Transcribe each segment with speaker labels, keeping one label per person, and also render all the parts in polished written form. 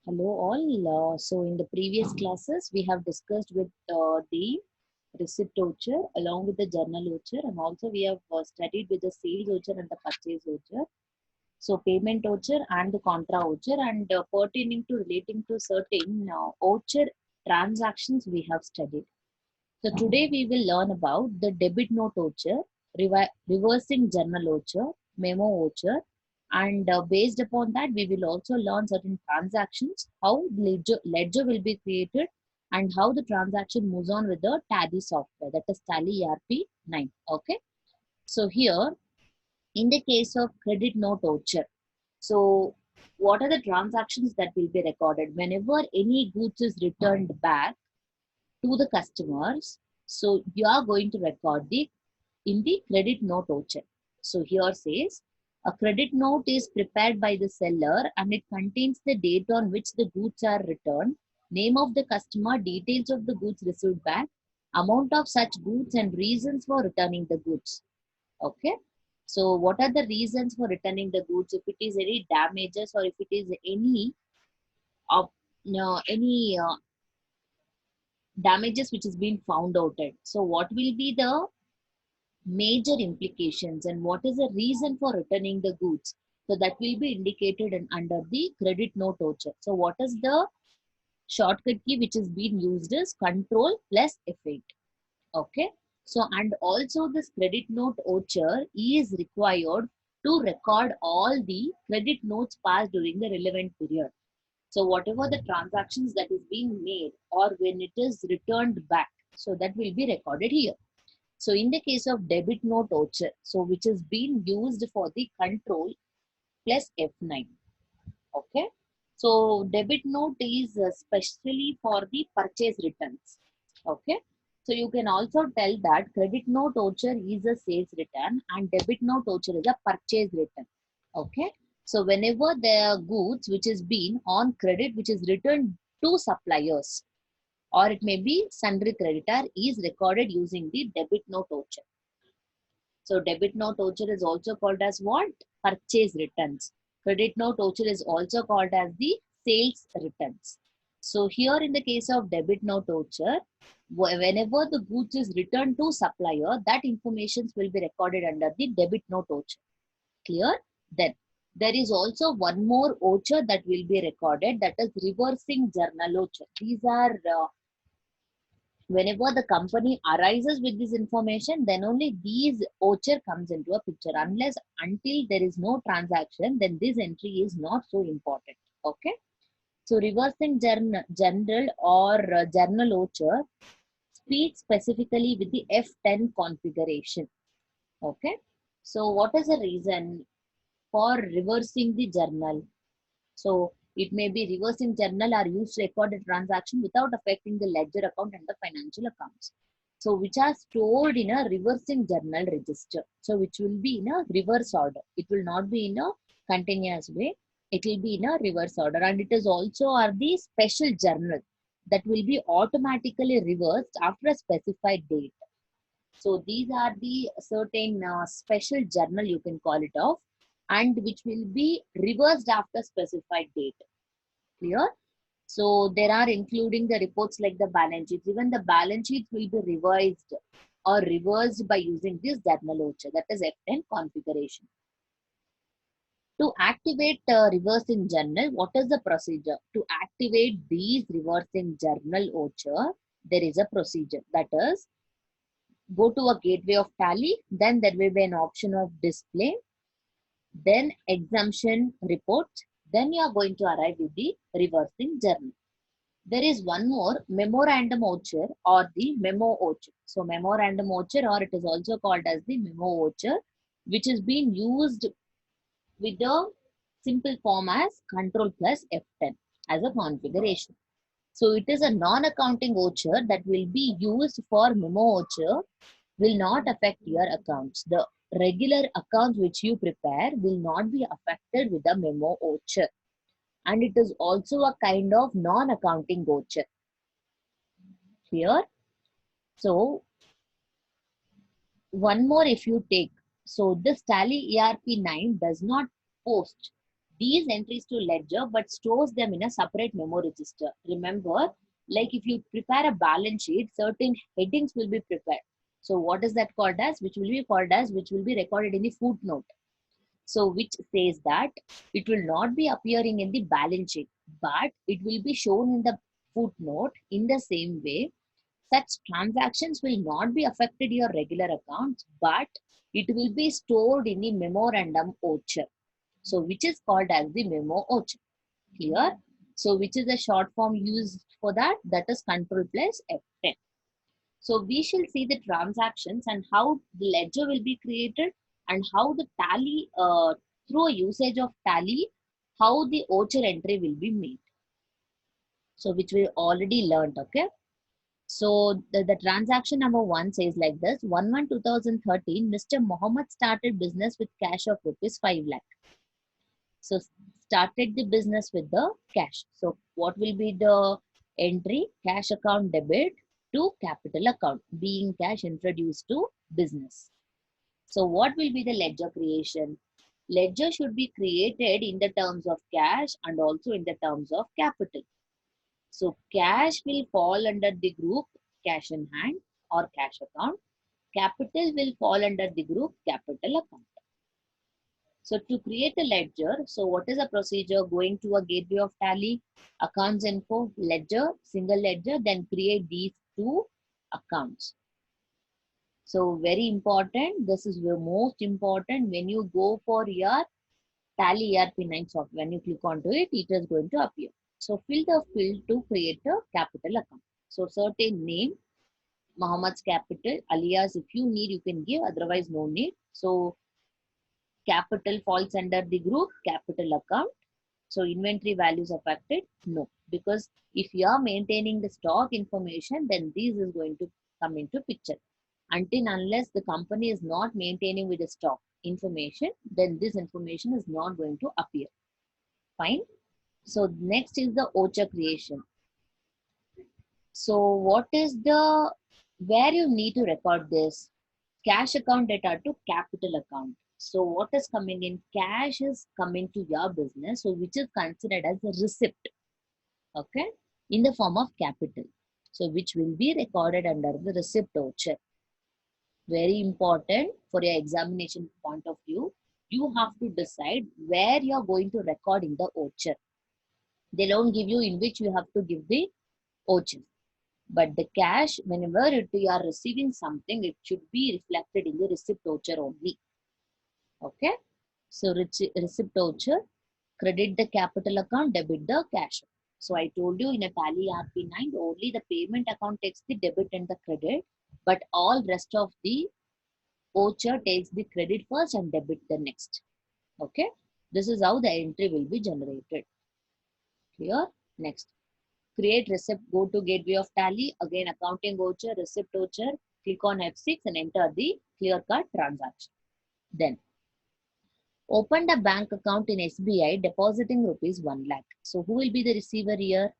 Speaker 1: Hello all. So in the previous classes, we have discussed with the receipt voucher along with the journal voucher, and also we have studied with the sales voucher and the purchase voucher. So payment voucher and the contra voucher, and pertaining to relating to certain voucher transactions we have studied. So today we will learn about the debit note voucher, reversing journal voucher, memo voucher, and based upon that we will also learn certain transactions, how ledger will be created, and how the transaction moves on with the Tally software, that is Tally ERP 9. Okay. So here in the case of credit note voucher, so what are the transactions that will be recorded whenever any goods is returned back to the customers? So you are going to record the in the credit note voucher. So here says a credit note is prepared by the seller and it contains the date on which the goods are returned, name of the customer, details of the goods received back, amount of such goods, and reasons for returning the goods. Okay. So what are the reasons for returning the goods? If it is any damages or if it is any of no, any damages which is being found out at. So what will be the major implications and what is the reason for returning the goods? So that will be indicated under the credit note voucher. So what is the shortcut key which is being used is control plus F8. Okay. So and also this credit note voucher is required to record all the credit notes passed during the relevant period. So whatever the transactions that is being made or when it is returned back, so that will be recorded here. So in the case of debit note voucher, so which is being used for the control plus F9. Okay. So debit note is specially for the purchase returns. Okay. So you can also tell that credit note voucher is a sales return and debit note voucher is a purchase return. Okay. So whenever the goods which is being on credit which is returned to suppliers or it may be sundry creditor is recorded using the debit note voucher. So debit note voucher is also called as what? Purchase returns. Credit note voucher is also called as the sales returns. So here in the case of debit note voucher, whenever the goods is returned to supplier, that information will be recorded under the debit note voucher. Clear? Then there is also one more voucher that will be recorded, that is reversing journal voucher. These are whenever the company arises with this information, then only these voucher comes into a picture. Unless until there is no transaction, then this entry is not so important. Okay. So reversing general or journal voucher speaks specifically with the F10 configuration. Okay. So what is the reason for reversing the journal? So it may be reversing journal are used to record a transaction without affecting the ledger account and the financial accounts. So which are stored in a reversing journal register. So which will be in a reverse order. It will not be in a continuous way. It will be in a reverse order. And it is also are the special journal that will be automatically reversed after a specified date. So these are the certain special journal you can call it off and which will be reversed after specified date. Clear? So there are including the reports like the balance sheets. Even the balance sheets will be revised or reversed by using this journal voucher. That is F10 configuration. To activate reversing journal, what is the procedure? To activate these reversing journal voucher, there is a procedure. That is, go to a gateway of Tally, then there will be an option of display, then exemption report, then you are going to arrive with the reversing journal. There is one more memorandum voucher or the memo voucher. So memorandum voucher or it is also called as the memo voucher, which is being used with the simple form as control plus F10 as a configuration. So it is a non-accounting voucher that will be used for memo voucher, will not affect your accounts. The regular accounts which you prepare will not be affected with the memo voucher. And it is also a kind of non-accounting voucher. Here. So one more if you take. So this Tally ERP 9 does not post these entries to ledger but stores them in a separate memo register. Remember, like if you prepare a balance sheet, certain headings will be prepared. So what is that called as? Which will be recorded in the footnote. So which says that it will not be appearing in the balance sheet, but it will be shown in the footnote. In the same way, such transactions will not be affected your regular accounts, but it will be stored in the memorandum voucher. So which is called as the memo voucher. Clear? So which is the short form used for that? That is control plus F10. So we shall see the transactions and how the ledger will be created and how the tally, through a usage of tally, how the voucher entry will be made. So which we already learned, okay? So the transaction number 1 says like this: 1/1/2013, Mr. Mohammed started business with cash of rupees 5 lakh. So started the business with the cash. So what will be the entry? Cash account debit to capital account, being cash introduced to business. So what will be the ledger creation? Ledger should be created in the terms of cash and also in the terms of capital. So cash will fall under the group cash in hand or cash account. Capital will fall under the group capital account. So to create a ledger, so what is the procedure? Going to a gateway of tally, accounts info, ledger, single ledger, then create these two accounts. So very important. This is the most important when you go for your tally ERP9 software. When you click onto it, it is going to appear. So fill the field to create a capital account. So certain name, Muhammad's capital, alias if you need, you can give, otherwise no need. So capital falls under the group capital account. So inventory values affected? No, because if you are maintaining the stock information, then this is going to come into picture. Until unless the company is not maintaining with the stock information, then this information is not going to appear. Fine. So next is the voucher creation. So what is the, where you need to record this? Cash account data to capital account. So what is coming in? Cash is coming to your business, so which is considered as a receipt, okay, in the form of capital. So which will be recorded under the receipt voucher. Very important for your examination point of view. You have to decide where you are going to record in the voucher. They don't give you in which you have to give the voucher. But the cash, whenever you are receiving something, it should be reflected in the receipt voucher only. Okay. So receipt voucher, credit the capital account, debit the cash. So I told you in a tally RP9, only the payment account takes the debit and the credit, but all rest of the voucher takes the credit first and debit the next. Okay. This is how the entry will be generated. Clear? Next. Create receipt, go to gateway of tally, again accounting voucher, receipt voucher, click on F6 and enter the clear cut transaction. Then open the bank account in SBI depositing rupees 1 lakh. So who will be the receiver here?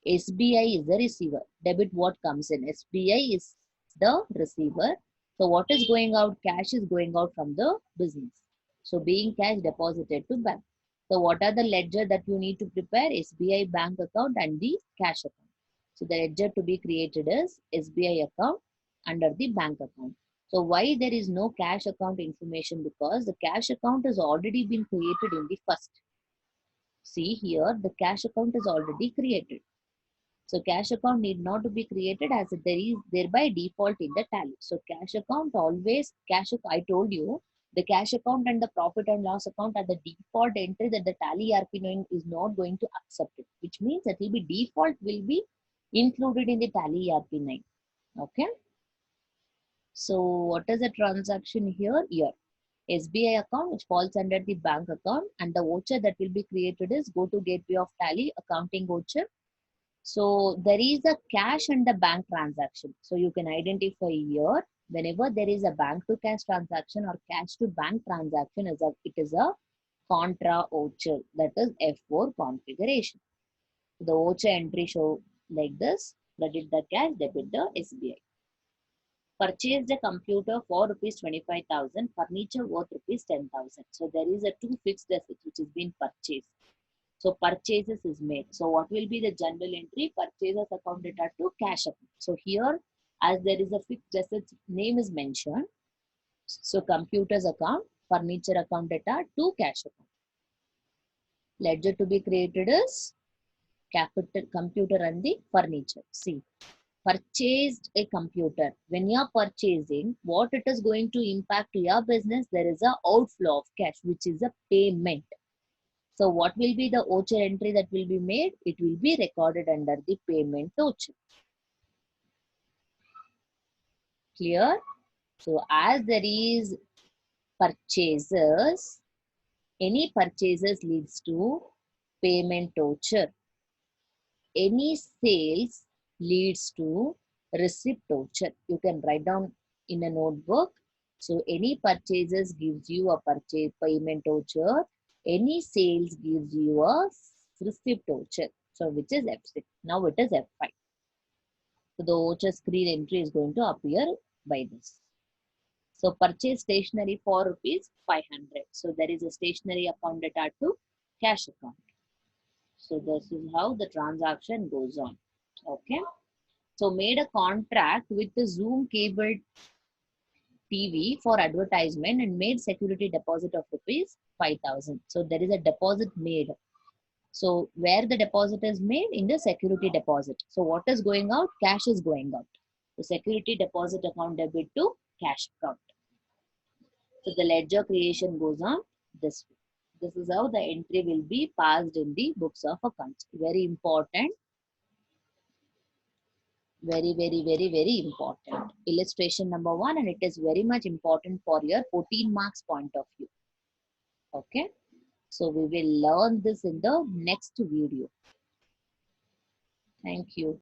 Speaker 1: SBI is the receiver. Debit what comes in. SBI is the receiver. So what is going out? Cash is going out from the business. So being cash deposited to bank. So what are the ledger that you need to prepare? SBI bank account and the cash account. So the ledger to be created is SBI account under the bank account. So why there is no cash account information? Because the cash account has already been created in the first. See here, the cash account is already created. So cash account need not to be created as there is thereby default in the tally. So cash account always, I told you, the cash account and the profit and loss account are the default entry that the tally RP9 is not going to accept it, which means that will be default will be included in the tally RP9. Okay. So what is the transaction here? Here. SBI account which falls under the bank account, and the voucher that will be created is go to gateway of tally accounting voucher. So there is a cash and the bank transaction. So you can identify here whenever there is a bank to cash transaction or cash to bank transaction, it is a contra voucher, that is F4 configuration. The voucher entry show like this: credit the cash, debit the SBI. Purchased a computer for rupees 25,000, furniture worth rupees 10,000. So there is a two fixed assets which is being purchased. So purchases is made. So what will be the journal entry? Purchases account data to cash account. So here, as there is a fixed assets name is mentioned, so computers account, furniture account data to cash account. Ledger to be created is capital computer and the furniture. See, purchased a computer. When you are purchasing, what it is going to impact to your business, there is a outflow of cash, which is a payment. So what will be the voucher entry that will be made? It will be recorded under the payment voucher. Clear? So as there is purchases, any purchases leads to payment voucher. Any sales leads to receipt voucher. You can write down in a notebook. So any purchases gives you a purchase payment voucher. Any sales gives you a receipt voucher. So which is F6. Now it is F5. So the voucher screen entry is going to appear by this. So purchase stationery for rupees 500. So there is a stationery account data to cash account. So this is how the transaction goes on. Okay. So made a contract with the Zoom cable TV for advertisement and made security deposit of rupees 5,000. So there is a deposit made. So where the deposit is made? In the security deposit. So what is going out? Cash is going out. The security deposit account debit to cash account. So the ledger creation goes on this way. This is how the entry will be passed in the books of accounts. Very important. Very important. Illustration number 1, and it is very much important for your 14 marks point of view. Okay. So we will learn this in the next video. Thank you.